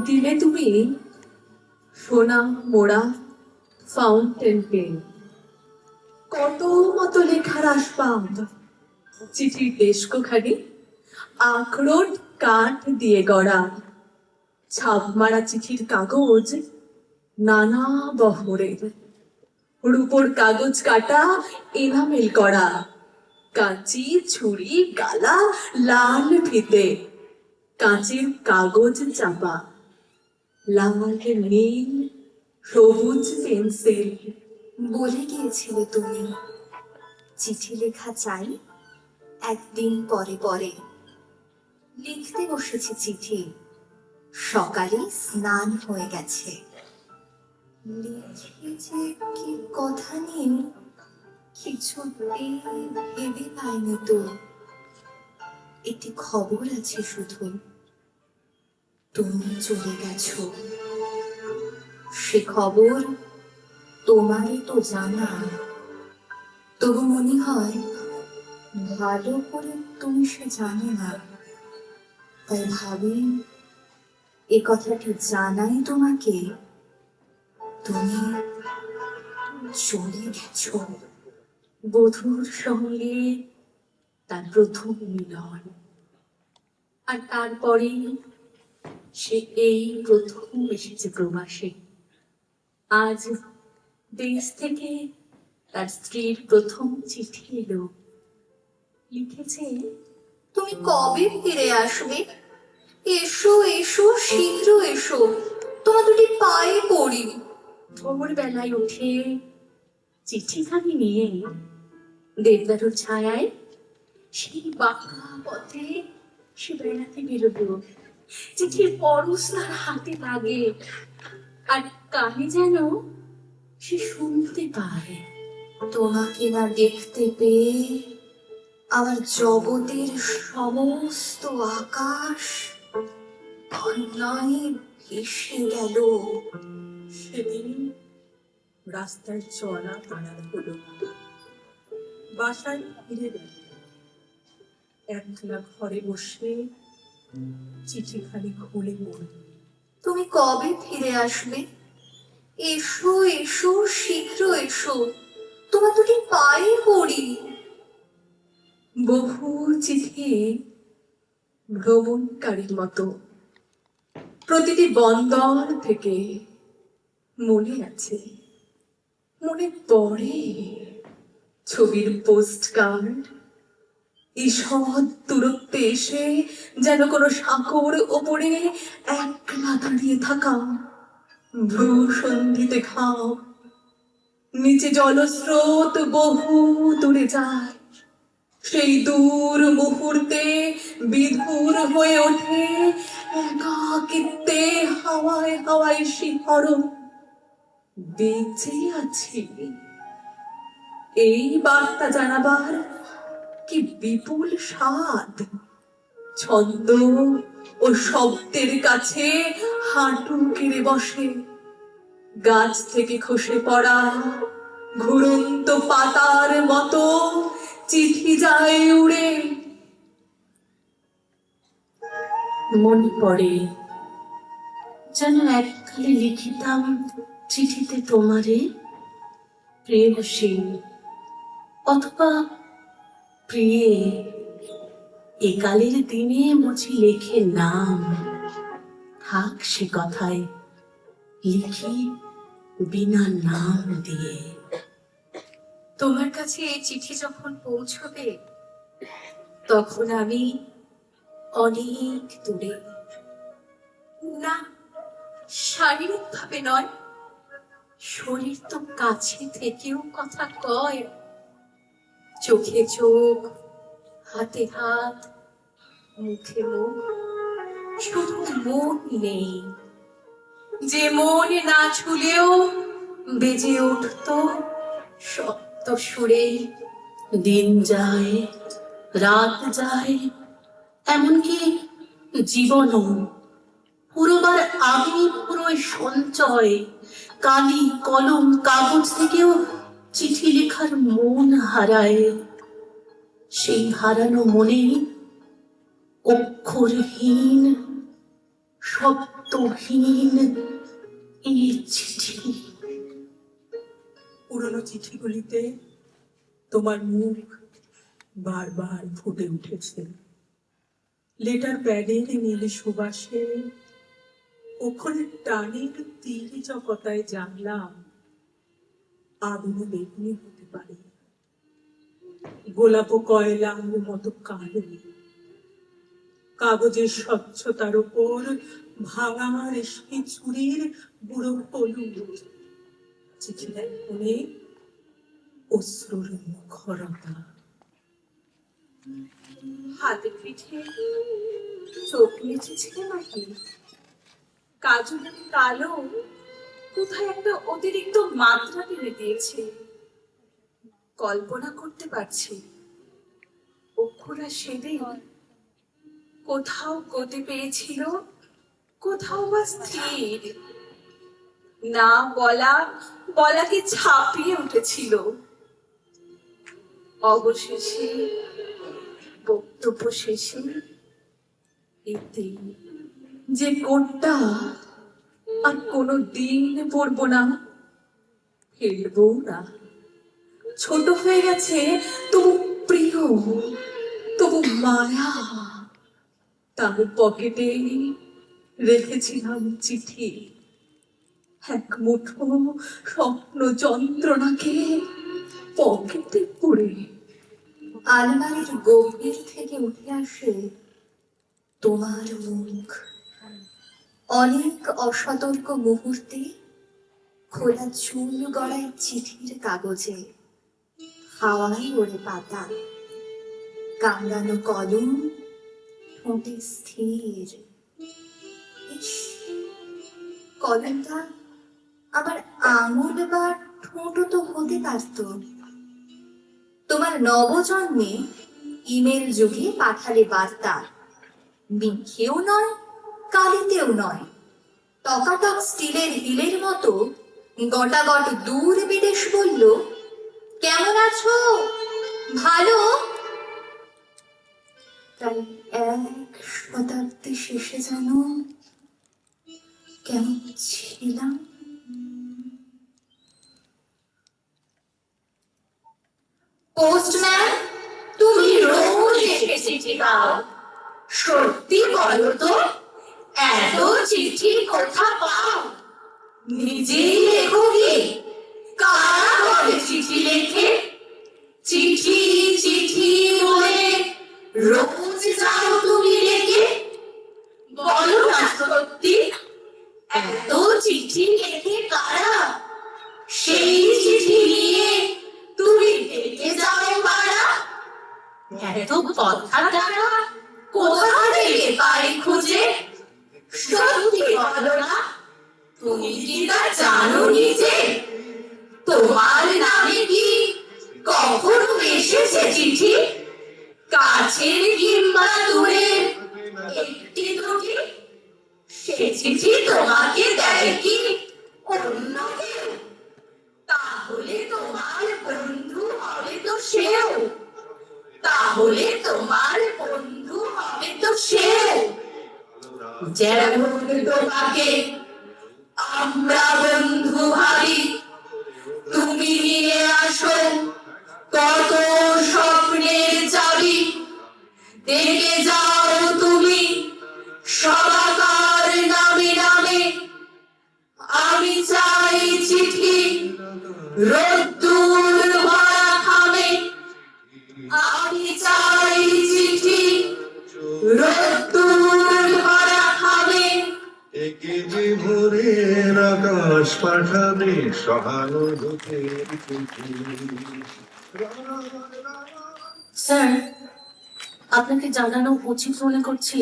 দিলে তুমি সোনা মোড়া ফাউন্টেন পেন, কত মতো লেখার আসবাব, চিঠির ডেস্কখানি আখরোট কাঠ দিয়ে গড়া, ছাপ মারা চিঠির কাগজ নানা বহরের, রূপোর কাগজ কাটা এনামেল করা, কাঁচি ছুরি গালা লাল ফিতে, কাঁচের কাগজ চাপা, লাল নীল সবুজ পেন্সিল। বলে গিয়েছিলে তুমি চিঠি লেখা চাই একদিন পরে পরে। লিখতে বসেছি চিঠি, সকালে স্নান হয়ে গেছে। লিখে যে কি কথা নেই কিছুতেই ভেবে পাইনি তো। একটি খবর আছে শুধু, তুমি চলে গেছো। সে খবর তোমারই তো জানা, তবু মনে হয় ভালো করে তুমি সে জানো না। তাই ভাবি এ কথাটি জানাই তোমাকে, তুমি চলে গেছো। বধূর সঙ্গে তার প্রথম মিলন, আর তারপরে সে এই প্রথম এসেছে প্রবাসে। আজ দেশ থেকে তার স্ত্রীর প্রথম চিঠি এলো। লিখেছে, তুমি কবে ফিরে আসবে? এসো এসো, শীঘ্র এসো, তোমার দুটি পায়ে পড়ি। ভোরবেলায় উঠে চিঠিখানি নিয়ে দেবদারুর ছায়ায় সেই বাঁকা পথে সে বেড়াতে বেরোলো। চিঠির পরশ তার হাতে লাগে, আর কানে যেন সে শুনতে পায়, তোমাকে না দেখতে পেয়ে আমার জগতের সমস্ত আকাশ ঘন্যায় ভেসে গেল। সেদিন রাস্তায় চলা তাড়া হলো, বাসায় ফিরে গেল। একলা ঘরে বসে চিঠিখানি খুলে পড়ল। তুমি কবে ফিরে আসবে? এসো এসো, শীঘ্র এসো, তোমার দুটি পায়ে পড়ি। বহু চিঠি ভ্রমণকারীর মতো প্রতিটি বন্দর থেকে মনে আছে, মনে পড়ে ছবির পোস্ট কার্ড ঈষৎ দূরত্বে এসে যেন কোনো সাঁকোর ওপরে একলা দাঁড়িয়ে থাকা, ভ্রু সন্ধিতে ঘাও, নিচে জলস্রোত বহু দূরে যায়। সেই দূর মুহূর্তে বিধুর হয়ে ওঠে একাকিত্বে হাওয়ায় হাওয়ায় শিহরণ। বেঁচে আছি, এই বার্তা জানাবার কি বিপুল স্বাদ। ছন্দ ও শব্দের কাছে হাঁটু কেড়ে বসে, গাছ থেকে খসে পড়া ঘুরন্ত পাতার মতো চিঠি যায় উড়ে। মনে পড়ে যেন এককালে লিখিতাম চিঠিতে তোমারে প্রেয়সী অথবা প্রিয়ে। একালের দিনে মুছি লেখে নাম, থাক সে কথায়, লিখি বিনা নাম দিয়ে। তোমার কাছে এই চিঠি যখন পৌঁছবে তখন আমি অনেক দূরে। না, শারীরিক ভাবে নয়, শরীর তো কাছে থেকেও কথা কয়। চোখে চোখ, হাতে হাত, মুখে মুখ, শুধু মন নেই। যে মন না ছুলেও বেজে উঠত সপ্ত সুরে। দিন যায়, রাত যায়, এমনকি জীবনও পুরোবার আগেই পুরোই সঞ্চয়। কালি কলম কাগজ থেকেও চিঠি লেখার মন হারায়। সেই হারানো মনে অক্ষরহীন শব্দহীন এই চিঠি। পুরনো চিঠিগুলিতে তোমার মুখ বারবার ফুটে উঠেছে। লেটার প্যাডের নীল সুবাসে অক্ষরের টানের তীর চকতায় জানলাম আগুনে বেগুনি হতে পারে, গোলাপ ও কয়লার মতো কালো। কাগজের স্বচ্ছতার উপর ভাঙা রেশমি চুরির বুড়ো হলুদ। চিঠির এক কোণে অশ্রুর মুখরতা। হাতে পিঠে চোখ মুছেছিলে নাকি? কাজলের কালো কোথায় একটা অতিরিক্ত মাত্রা টেনে দিয়েছে। কল্পনা করতে পারছি অক্ষরা সেদিন কোথাও গতি পেয়েছিল, কোথাও বা স্থির। না বলাকে ছাপিয়ে উঠেছিল। অবশেষে বক্তব্য শেষে এতেই যে কোনটা আর কোনো দিন পড়বো না, ফেলবো না। ছোট হয়ে গেছে তবু প্রিয়, তবু মায়া। তার পকেটে রেখেছিলাম চিঠি, এক মুঠো স্বপ্ন যন্ত্রণাকে পকেটে পুরে। আলমারির গভীর থেকে উঠে আসে তোমার মুখ। অনেক অসতর্ক মুহূর্তে খোলা চুল গড়ায় চিঠির কাগজে, হাওয়ায় ওড়ে পাতা, কামড়ানো কলম ঠোঁটে স্থির। ইস, কলমটা আমার আঙুল বা ঠোঁটও তো হতে পারত। তোমার নবজন্মে ইমেল যুগে পাঠালে বার্তা, মিথ্যেও নয় কালিতেও নয়, টকাটক স্টিলের হিলের মতো গটাগট দূর বিদেশ বলল, কেমন আছো, ভালো? তাই এক শতাব্দী শেষে যেন কেমন ছিলাম। পোস্টম্যান, তুমি রোজ এসে চিঠি দাও, সত্যি বলো তো এত চিঠি কোথা পাও? নিজেই লেখো কি? কারা বলে চিঠি লেখে? চিঠি চিঠি বলে রোজ যাও তুমি লেখে। বলো না সত্যি, এত চিঠি লেখে কারা? সেই চিঠি নিয়ে তুমি ডেকে যাও পাড়া। এত কথাটা কোথা থেকে পাই খুঁজে? সত্যি বলো না, তুমি কি তা জানো নিজে? তোমার নামে কি কখনো এসেছে চিঠি? কাছের কিংবা দূরের একটি দুটি? সে চিঠি তোমাকে দেয় কি অন্য কেউ? তাহলে তোমার বন্ধু হবে তো সেও, তাহলে তোমার বন্ধু হবে তো সেও। যেমন তোমাকে আমরা বন্ধু ভাবি, তুমি নিয়ে আসো কত স্বপ্নের চাবি। দেখে যাও তুমি সবাকার নামে নামে, আমি চাই চিঠি রোদ্দুর ভরা খামে। আমি চাই চিঠি রোদ্দুর ভরা খামে। একে যে ভোরের আকাশ পাঠাবে সহানুভূতির চিঠি। স্যার, আপনাকে জানানো উচিত মনে করছি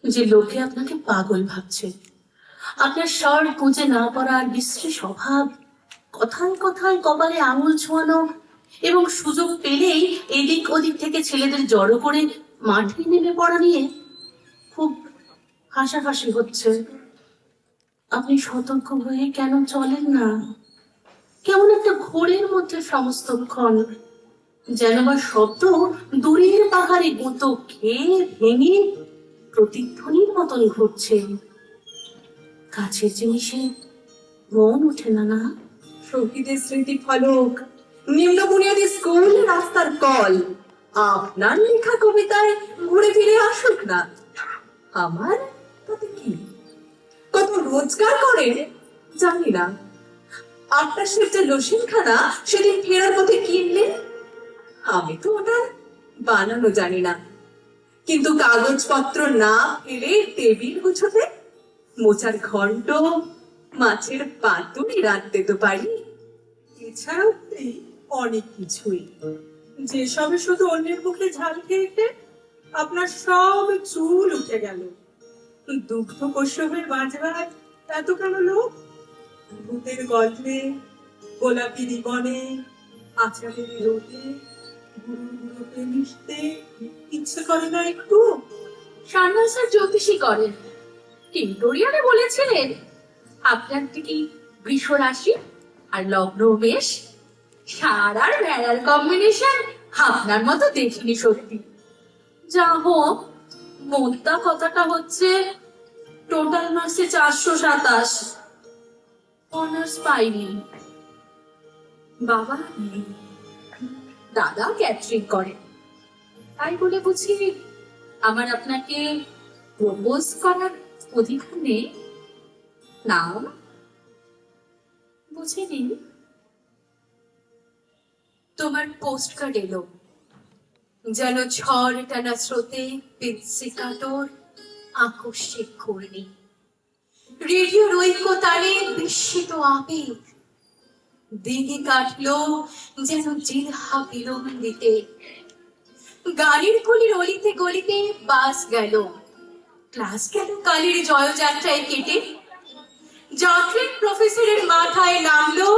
যে লোকে আপনাকে পাগল ভাবছে। আপনার স্বর খুঁজে না পড়ার বিশ্রী স্বভাব, কথায় কথায় কপালে আঙুল ছোঁয়ানো এবং সুযোগ পেলেই এদিক ওদিক থেকে ছেলেদের জড়ো করে মাঠে নেমে পড়া নিয়ে খুব হাসাহাসি হচ্ছে। আপনি সতর্ক হয়ে কেন চলেন না? কেমন একটা ঘোরের মধ্যে সমস্তক্ষণ যেন বা শব্দ দূরের পাহাড়ে গুঁতো খেয়ে ভেঙে প্রতিধ্বনির মতন ঘুরছে। কাছের জিনিসে মন ওঠে না না। শহীদের স্মৃতি ফলক, নিম্ন বুনিয়াদী স্কুল, রাস্তার কল, আপনার লেখা কবিতায় ঘুরে ফিরে আসুক না। আমার তাতে কি? কত রোজগার করেন জানি না। আপনার সে যে লসিনখানা সেদিন ফেরার পথে কিনলেন, আমি তো ওটা বানানো জানি না, কিন্তু কাগজপত্র না ফেলে টেবিল গুছোতে, মোচার ঘন্ট, মাছের পাতুরি রাঁধতে তো পারি। এছাড়াও এই অনেক কিছুই, যেসবে শুধু অন্যের মুখে ঝাল খেয়ে আপনার সব চুল উঠে গেল। দুগ্ধ কৌশবের বাজবার এত কেন লোক? ভূতের গল্পে, গোলাপি রিবনে, আচারের রোদে, গুরু গুরুকে মিশতে ইচ্ছে করে না একটু? সান্যাল স্যার জ্যোতিষী করেন, টিউটোরিয়ালে বলেছিলেন আপনার কি বৃষ রাশি আর লগ্ন মেষ, ষাঁড় আর ভেড়ার কম্বিনেশন আপনার মতো দেখিনি সত্যি। যা হোক, মোদ্দা কথাটা হচ্ছে টোটাল মার্কসে 427, অনার্স পাইনি। বাবা নেই, দাদা ক্যাটারিং করেন, তাই বলে বুঝি আমার আপনাকে প্রপোজ করার অধিকার নেই? না, বুঝে নিন। তোমার পোস্ট কার্ড এলো, যেন ঝড় টানা স্রোতে পিৎসি কাতর আকস্মিক ঘূর্ণি। রেডিওর ঐক্য তারে বিস্মিত আবেগ, দিনে কাটলো যেন জিরহা বিলম্বিতে। গাড়ির কলির অলিতে গলিতে বাস গেল, ক্লাস গেল কালের জয়যাত্রায় কেটে। যাত্রীর প্রফেসরের মাথায় নামলো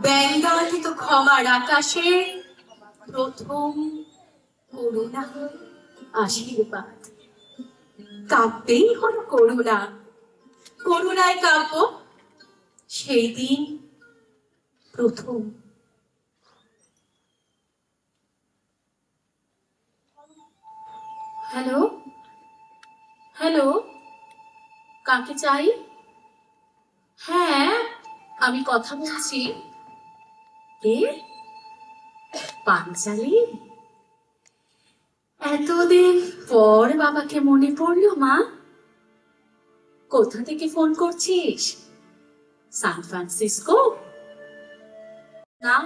ব্যঙ্গায়িত ক্ষমার আকাশে প্রথম করুণা আশীর্বাদ। কাব্যেই হল করুণা, করুণায় কাব্য সেই দিন প্রথম। হ্যালো হ্যালো, কাকে চাই? হ্যাঁ, আমি কথা বলছি। কে? পাঞ্চালি? এতদিন পর বাবাকে মনে পড়লো মা। কোথা থেকে ফোন করছিস? San Francisco? না,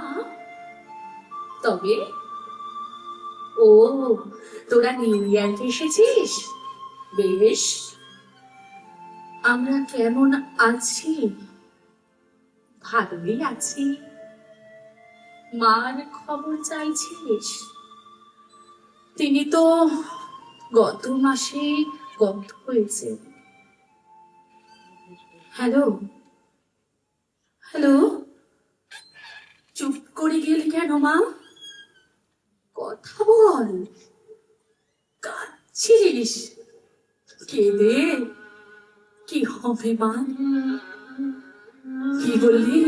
তবে ও, তোরা নিউ ইয়র্কে এসেছিস? বেশ, আমরা কেমন আছি? ভালোই আছি। মার খবর চাইছিস? তিনি তো গত মাসে গত হয়েছে। হ্যালো হ্যালো, চুপ করে গেলি কেন মা? কথা বল, কাঁদছিস? কেঁদে কি হবে মা? কি বললি?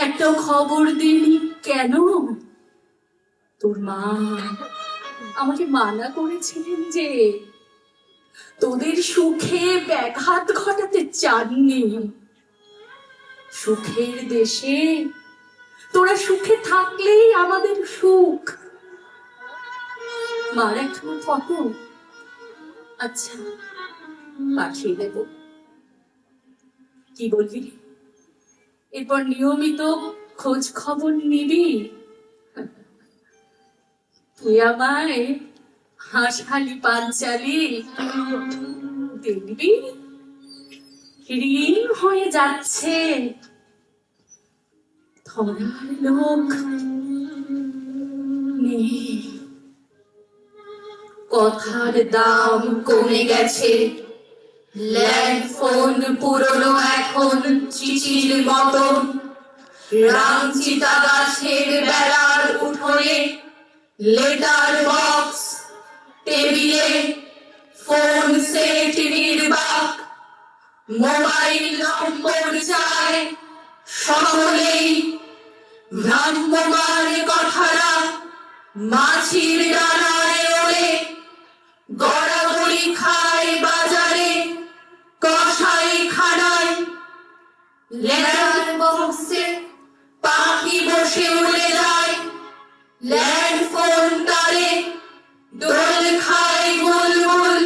একটা খবর দিলি কেন? তোর মা আমাকে মানা করেছিলেন যে তোদের সুখে ব্যাঘাত ঘটাতে চাননি। সুখের দেশে তোরা সুখে থাকলেই আমাদের সুখ। মার একটা ফটো, আচ্ছা পাঠিয়ে দেব। কি বলবি? এরপর নিয়মিত খোঁজ খবর নিবি। তুই আমায় হাঁসহালি পাঞ্চালি দেখবি, ঋণ হয়ে যাচ্ছে। ধরার লোক নেই। কথার দাম কমে গেছে, ল্যান্ড ফোন পুরনো এখন চিঠির মতন। রামচিতা গাছের বেড়ার উঠোনে লেটার বক্স, টেবিলে ফোন সেট নির্বাক, মোবাইল নম্বর চায় সকলেই। ভ্রাম্যমাণ কথারা মাছির ডানায় ওড়ে, গড়াগড়ি খায় বাজারে, কসাই খানায়, লেটার বক্সে পাখি বসে উড়ে যায়, ল্যান্ড ফোন তারে দোল খায় বুলবুল।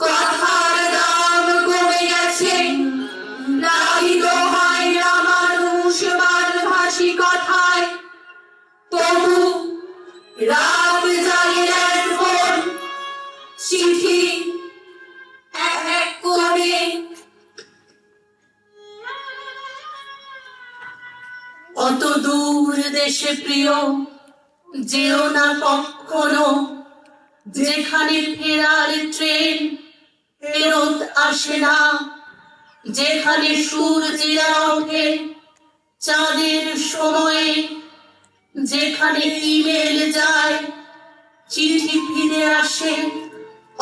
কথার দাম কমে গেছে, নাহিত হয় না মানুষ বানভাসী কথায়, তবু রাত জাগে ল্যান্ড ফোন, চিঠি এক এক করে। অত দূর দেশে প্রিয় যেও না কখনো, যেখানে ফেরার ট্রেন ফেরত আসে না, যেখানে সূর্যেরা ওঠে চাঁদের সময়ে, যেখানে ইমেল যায় চিঠি ফিরে আসে।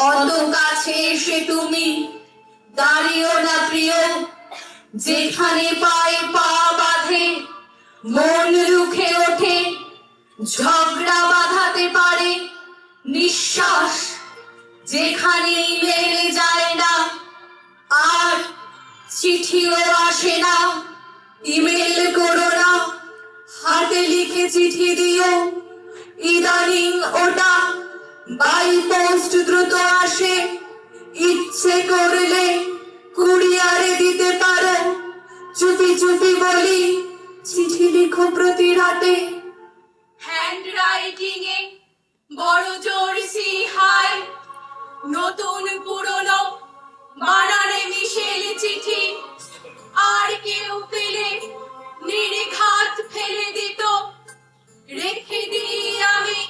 অত কাছে এসে তুমি দাঁড়িও না প্রিয়, যেখানে পায়ে পা বাঁধে মন রুখে ওঠে, ঝগড়া বাঁধাতে পারে নিঃশ্বাস, যেখানে ইমেল যায় না আর চিঠিও আসে না। ইমেল করো না, হাতে লিখে চিঠি দিও, ইদানিং ওটা বাই পোস্ট দ্রুত আসে, ইচ্ছে করলে কুরিয়ারে দিতে পারো। চুপি চুপি বলি চিঠি লিখো প্রতি রাতে। হ্যান্ড রাইটিং এ বড় জোর সিহায়, নতুন পুরনো বানানে মিশেল চিঠি, আর কেউ পেলে নির্ঘাত ফেলে দিত, রেখে দিই আমি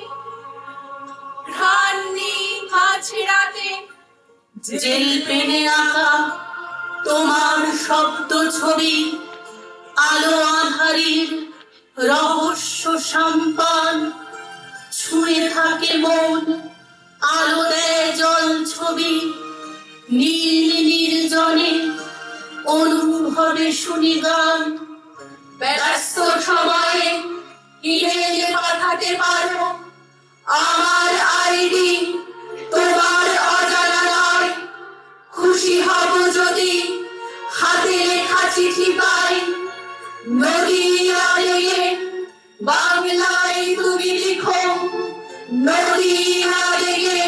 ঘ্রাণী মাঝরাতে। জেল পেনে আঁকা তোমার শব্দ ছবি, আলো আধারির রহস্য সম্পান, ছুঁয়ে থাকে মন, আলো দেয় জল ছবি, নীল নির্জনে অনুভবে শুনি গান। ব্যস্ত সময়ে ইমেল পাঠাতে পারো, আমার আইডি তোমার অজানা নয়। খুশি হব যদি হাতে লেখা চিঠি পাই, নদীয়া লেগে বাংলায় তুমি লিখো, নদীয়া লেগে